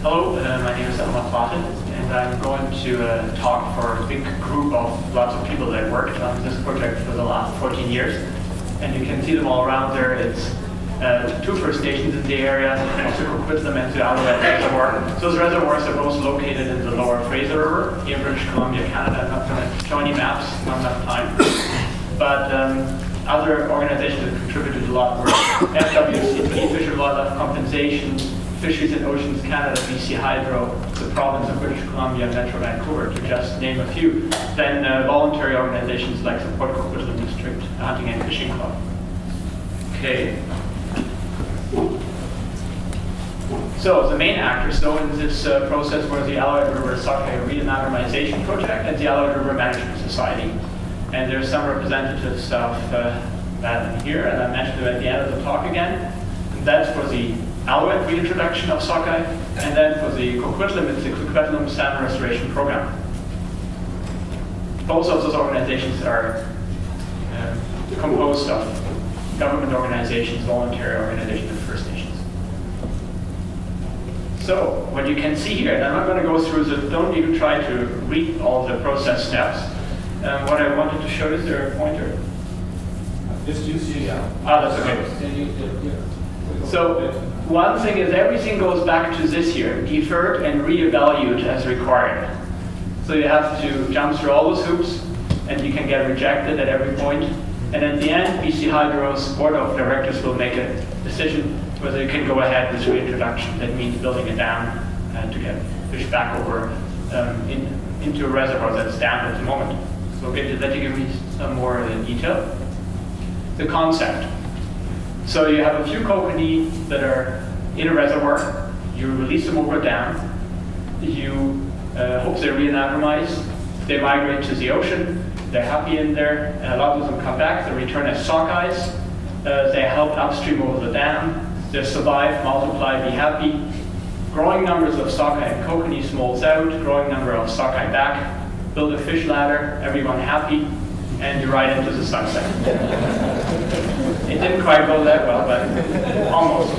Hello, my name is Alouette, and I'm going to talk for a big group of lots of people that worked on this project for the last 14 years. And you can see them all around there. It's two First Nations in the area, also Coquitlam and the Alouette Reservoir. Those reservoirs are both located in the lower Fraser River here in British Columbia, Canada. I'm not going to show any maps, not enough time. But other organizations have contributed a lot. FWCT, Fish and Wildlife Compensation, Fisheries and Oceans Canada, BC Hydro, the province of British Columbia, Metro Vancouver, to just name a few. Then voluntary organizations like the Port Coquitlam District Hunting and Fishing Club. Okay. So the main actors, though, in this process were the Alouette River Sockeye Reanatomization Project and the Alouette River Management Society. And there's some representatives of that in here, and I mentioned them at the end of the talk again. And that's for the Alouette reintroduction of sockeye, and then for the Coquitlam, it's the Coquitlam Salmon Restoration Program. Both of those organizations are composed of government organizations, voluntary organizations, and First Nations. So what you can see here, and I'm not going to go through the, don't even try to read all the process steps. What I wanted to show, is there a pointer? Just use you, yeah. Ah, that's okay. So one thing is everything goes back to this here, deferred and reevaluated as required. So you have to jump through all those hoops, and you can get rejected at every point. And at the end, BC Hydro's board of directors will make a decision whether you can go ahead with reintroduction. That means building a dam to get fish back over into a reservoir that's dammed at the moment. So let you give me some more detail. The concept. So you have a few kokanee that are in a reservoir. You release them over a dam. You hope they reanatomize. They migrate to the ocean. They're happy in there. And a lot of them come back. They return as sockeyes. They help upstream over the dam. They survive, multiply, be happy. Growing numbers of sockeye and kokanee smolts out. Growing number of sockeye back. Build a fish ladder. Everyone happy. And you ride into the sunset. It didn't quite go that well, but almost.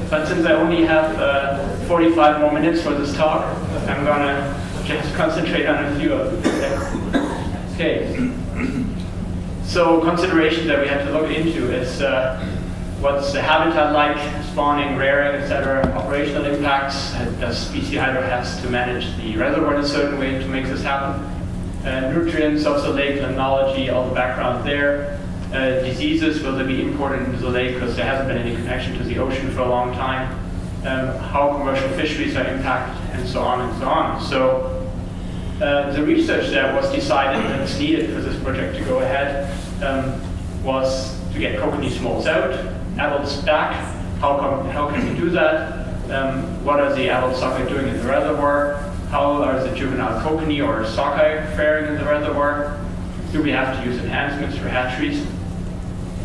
But since I only have 45 more minutes for this talk, I'm going to just concentrate on a few of them. Okay. So considerations that we have to look into is what's the habitat like, spawning, rearing, etc., operational impacts. Does BC Hydro has to manage the reservoir in a certain way to make this happen? Nutrients of the lake, limnology, all the background there. Diseases, will they be imported into the lake because there hasn't been any connection to the ocean for a long time. How commercial fisheries are impacted, and so on and so on. So the research that was decided that's needed for this project to go ahead was to get kokanee smolts out, adults back. How can we do that? What are the adult sockeye doing in the reservoir? How are the juvenile kokanee or sockeye faring in the reservoir? Do we have to use enhancements for hatcheries?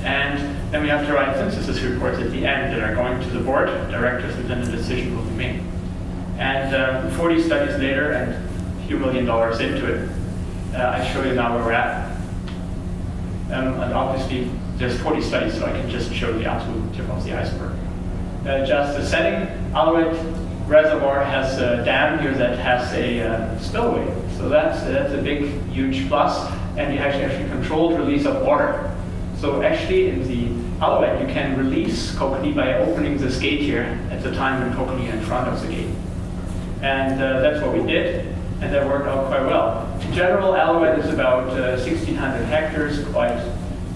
And then we have to write synthesis reports at the end that are going to the board directors, and then a decision will be made. And 40 studies later and a few $1 million into it, I show you now where we're at. And obviously, there's 40 studies, so I can just show the absolute tip of the iceberg. Just the setting, Alouette Reservoir has a dam here that has a spillway. So that's a big, huge plus. And you actually controlled release of water. So actually in the Alouette, you can release kokanee by opening this gate here at the time when kokanee are in front of the gate. And that's what we did, and that worked out quite well. In general, Alouette is about 1,600 hectares, quite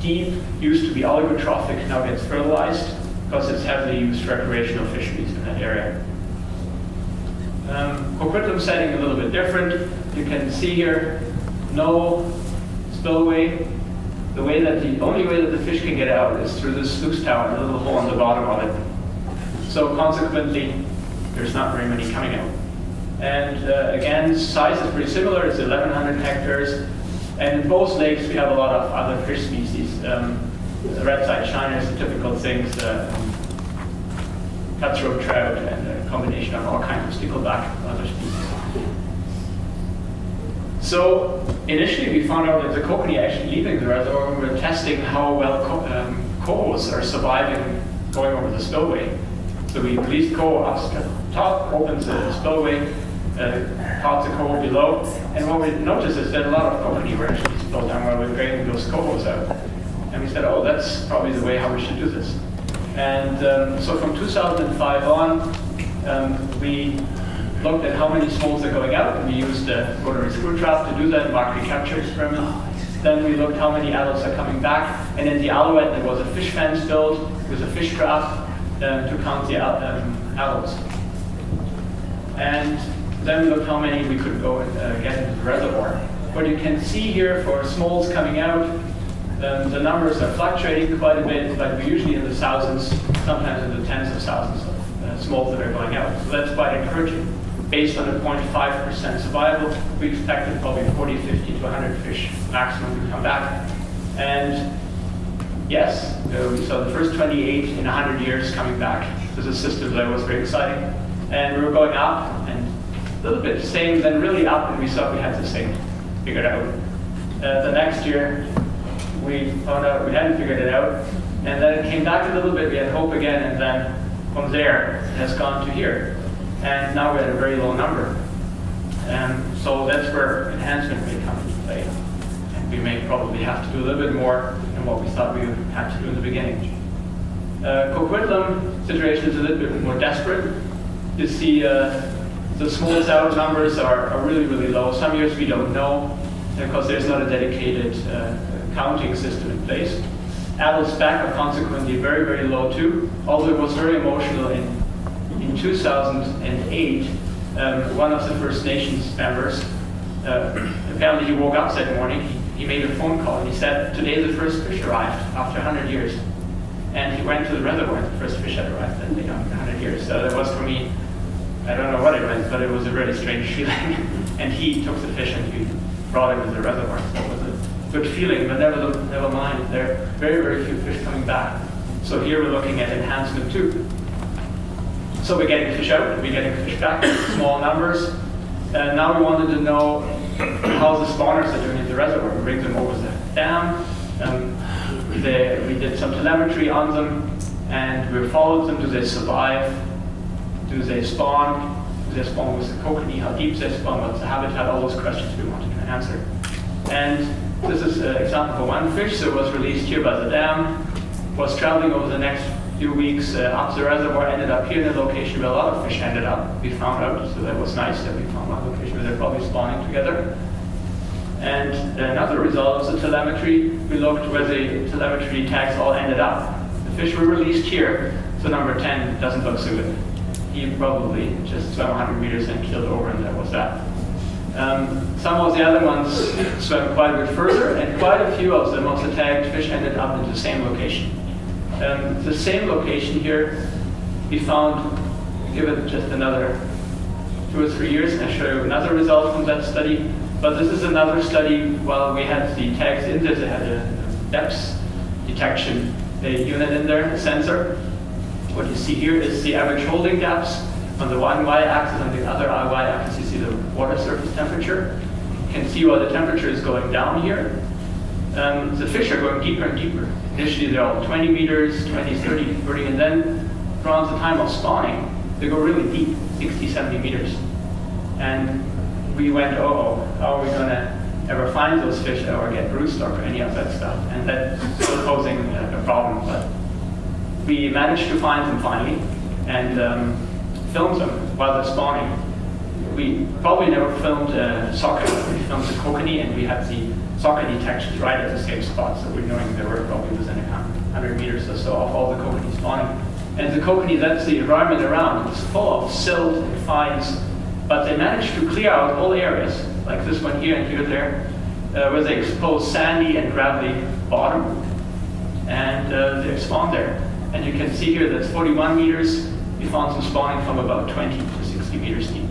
deep, used to be oligotrophic, now gets fertilized, because it's heavily used for recreational fisheries in that area. Coquitlam setting a little bit different. You can see here, no spillway. The only way that the fish can get out is through this sluice tower and a little hole on the bottom of it. So consequently, there's not very many coming out. And again, size is pretty similar. It's 1,100 hectares. And in both lakes, we have a lot of other fish species. The red-side shiners, the typical things, cutthroat trout, and a combination of all kinds of stickleback and other species. So initially we found out that the kokanee actually leaving the reservoir, we were testing how well kohos are surviving going over the spillway. So we released koho top opens the spillway, pots of coho below, and what we noticed is that a lot of kokanee were actually spilled down while we were grading those cohos out. And we said, oh, that's probably the way how we should do this. And so from 2005 on, we looked at how many smolts are going out, and we used a rotary screw trap to do that, mark recapture experiment. Then we looked how many adults are coming back, and in the Alouette there was a fish fence built with a fish trap to count the adults. And then we looked how many we could go and get into the reservoir. What you can see here for smolts coming out, the numbers are fluctuating quite a bit, but we're usually in the thousands, sometimes in the tens of thousands of smolts that are going out. So that's quite encouraging. Based on a 0.5% survival, we expected probably 40, 50 to 100 fish maximum to come back. And yes, we saw the first 28 in 100 years coming back. This is a system that was very exciting. And we were going up, and a little bit same, then really up, and we saw we had this thing figured out. The next year, we found out we hadn't figured it out, and then it came back a little bit, we had hope again, and then from there, it has gone to here. And now we're at a very low number. And so that's where enhancement may come into play. And we may probably have to do a little bit more than what we thought we would have to do in the beginning. Coquitlam situation is a little bit more desperate. You see the smallest out numbers are really, really low. Some years we don't know because there's not a dedicated counting system in place. Adults back are consequently very, very low too, although it was very emotional in 2008, one of the First Nations members, apparently he woke up that morning, he made a phone call and he said, today the first fish arrived after 100 years. And he went to the reservoir and the first fish had arrived that day after 100 years. So that was for me, I don't know what it meant, but it was a really strange feeling. And he took the fish and he brought him to the reservoir. So it was a good feeling, but never mind, there are very, very few fish coming back. So here we're looking at enhancement too. So we're getting fish out, we're getting fish back, small numbers. And now we wanted to know how the spawners are doing in the reservoir. We bring them over the dam. We did some telemetry on them, and we followed them. Do they survive? Do they spawn? Do they spawn with the kokanee? How deep they spawn? What's the habitat? All those questions we wanted to answer. And this is an example for one fish. So it was released here by the dam, was traveling over the next few weeks up the reservoir, ended up here in a location where a lot of fish ended up. We found out, so that was nice that we found one location where they're probably spawning together. And another result of the telemetry, we looked where the telemetry tags all ended up. The fish were released here, so number 10 doesn't look so good. He probably just swam 100 meters and killed over, and that was that. Some of the other ones swam quite a bit further, and quite a few of them, of the tagged fish, ended up in the same location. The same location here, we found, give it just another 2 or 3 years, and I'll show you another result from that study. But this is another study, while we had the tags in there, they had a depth detection unit in there, a sensor. What you see here is the average holding depths on the one y-axis, on the other y-axis you see the water surface temperature. You can see while the temperature is going down here, the fish are going deeper and deeper. Initially they're all 20 meters, 20, 30, 40, and then around the time of spawning, they go really deep, 60, 70 meters. And we went, oh, how are we going to ever find those fish or get broodstock or any of that stuff? And that's still posing a problem. But we managed to find them finally and filmed them while they're spawning. We probably never filmed Sockeye. We filmed the kokanee, and we had the Sockeye detections right at the same spot, so we're knowing they were probably within 100 meters or so of all the kokanee spawning. And the kokanee, that's the environment around. It's full of silt and fines, but they managed to clear out whole areas, like this one here and here and there, where they exposed sandy and gravelly bottom, and they spawned there. And you can see here that's 41 meters. We found some spawning from about 20 to 60 meters deep.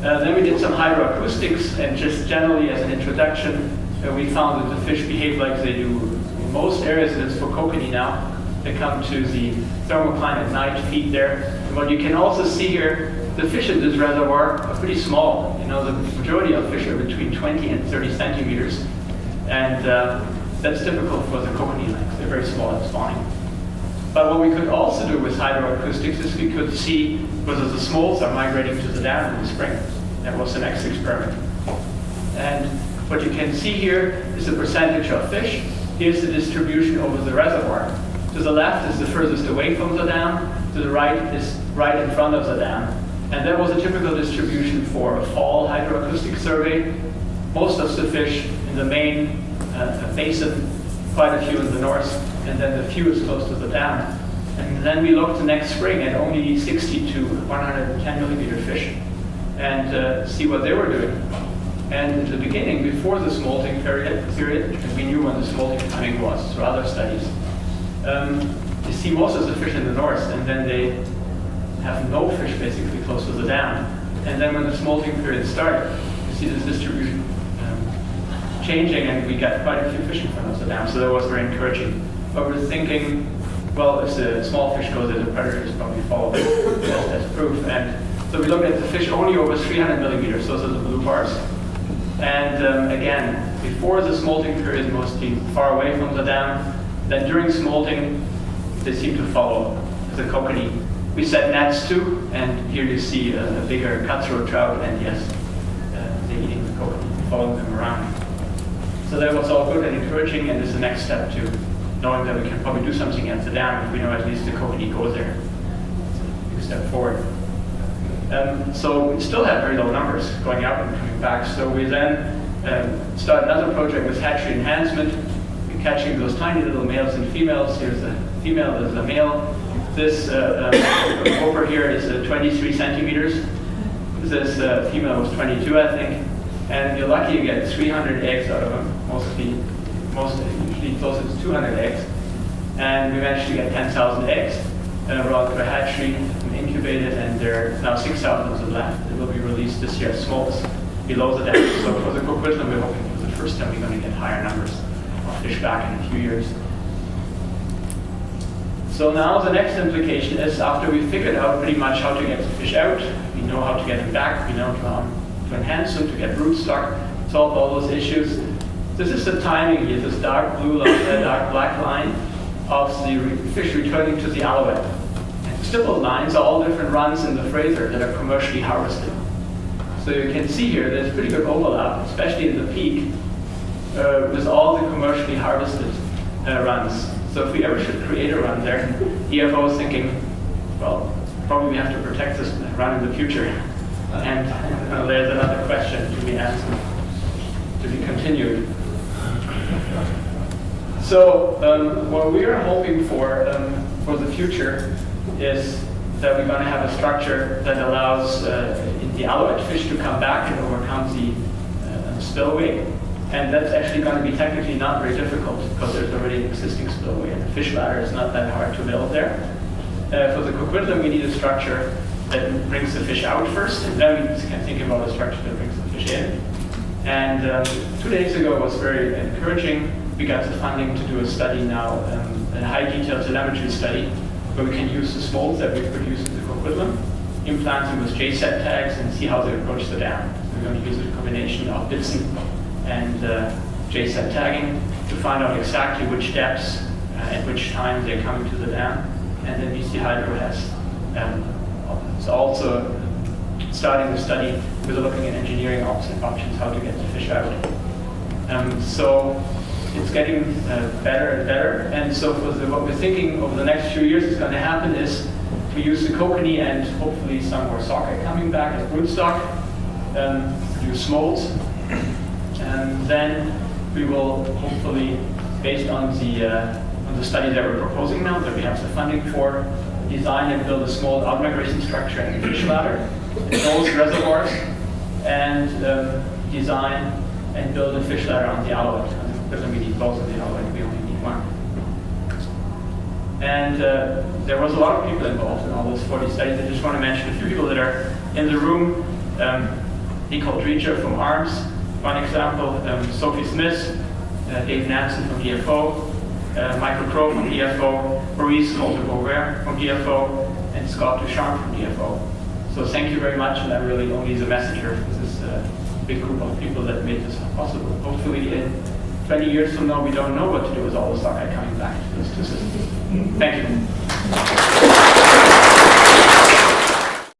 Then we did some hydroacoustics, and just generally as an introduction, we found that the fish behave like they do in most areas, and it's for kokanee now. They come to the thermocline at night, feed there. And what you can also see here, the fish in this reservoir are pretty small. You know, the majority of fish are between 20 and 30 centimeters. And that's typical for the kokanee length. They're very small at spawning. But what we could also do with hydroacoustics is we could see whether the smolts are migrating to the dam in the spring. That was the next experiment. And what you can see here is the percentage of fish. Here's the distribution over the reservoir. To the left is the furthest away from the dam. To the right is right in front of the dam. And that was a typical distribution for a fall hydroacoustic survey. Most of the fish in the main basin, quite a few in the north, and then the fewest close to the dam. And then we looked the next spring at only 60 to 110 millimeter fish and see what they were doing. And in the beginning, before the smolting period, and we knew when the smolting timing was through other studies, you see most of the fish in the north, and then they have no fish basically close to the dam. And then when the smolting period started, you see this distribution changing, and we got quite a few fish in front of the dam, so that was very encouraging. But we're thinking, well, if the small fish goes there, the predators probably follow as proof. And so we looked at the fish only over 300 millimeters, those are the blue bars. And again, before the smolting period, mostly far away from the dam. Then during smolting, they seem to follow the kokanee. We set nets too, and here you see a bigger cutthroat trout, and yes, they're eating the kokanee, following them around. So that was all good and encouraging, and is the next step to knowing that we can probably do something at the dam if we know at least the kokanee goes there. It's a big step forward. So we still had very low numbers going out and coming back. So we then started another project with hatchery enhancement, catching those tiny little males and females. Here's a female, there's a male. This grouper here is 23 centimeters. This female was 22, I think. And you're lucky you get 300 eggs out of them, usually closer to 200 eggs. And we managed to get 10,000 eggs brought to a hatchery and incubated, and there are now 6,000 of them left. It will be released this year as smolts below the dam. So for the Coquitlam, we're hoping for the first time we're going to get higher numbers of fish back in a few years. So now the next implication is, after we figured out pretty much how to get the fish out, we know how to get them back, we know to enhance them, to get broodstock, solve all those issues. This is the timing here, this dark blue, dark black line of the fish returning to the Alouette. And the stippled lines are all different runs in the Fraser that are commercially harvested. So you can see here there's pretty good overlap, especially in the peak, with all the commercially harvested runs. So if we ever should create a run there, EFO is thinking, well, probably we have to protect this run in the future. And there's another question to be answered, to be continued. So what we are hoping for the future is that we're going to have a structure that allows the Alouette fish to come back and overcome the spillway. And that's actually going to be technically not very difficult because there's already an existing spillway, and the fish ladder is not that hard to build there. For the Coquitlam, we need a structure that brings the fish out first, and then we can think about a structure that brings the fish in. And 2 days ago it was very encouraging. We got the funding to do a study now, a high-detail telemetry study, where we can use the smolts that we produce in the Coquitlam, implant them with JSET tags, and see how they approach the dam. We're going to use a combination of Bitsen and JSET tagging to find out exactly which depths at which time they're coming to the dam. And then BC Hydro is also starting the study with looking at engineering options, how to get the fish out. So it's getting better and better. And so what we're thinking over the next few years is going to happen is we use the kokanee and hopefully some more sockeye coming back as broodstock, produce smolts. And then we will hopefully, based on the study that we're proposing now, that we have the funding for, design and build a small outmigration structure and fish ladder in those reservoirs, and design and build a fish ladder on the Alouette. Because we need both of the Alouette, we only need one. And there was a lot of people involved in all those 40 studies. I just want to mention a few people that are in the room. Nicole Dreger from ARMS, one example, Sophie Smith, Dave Nansen from DFO, Michael Crow from DFO, Maurice Coulter-Beauvert from DFO, and Scott Duchamp from DFO. So thank you very much, and I'm really only the messenger for this big group of people that made this possible. Hopefully in 20 years from now, we don't know what to do with all the sockeye coming back to this system. Thank you.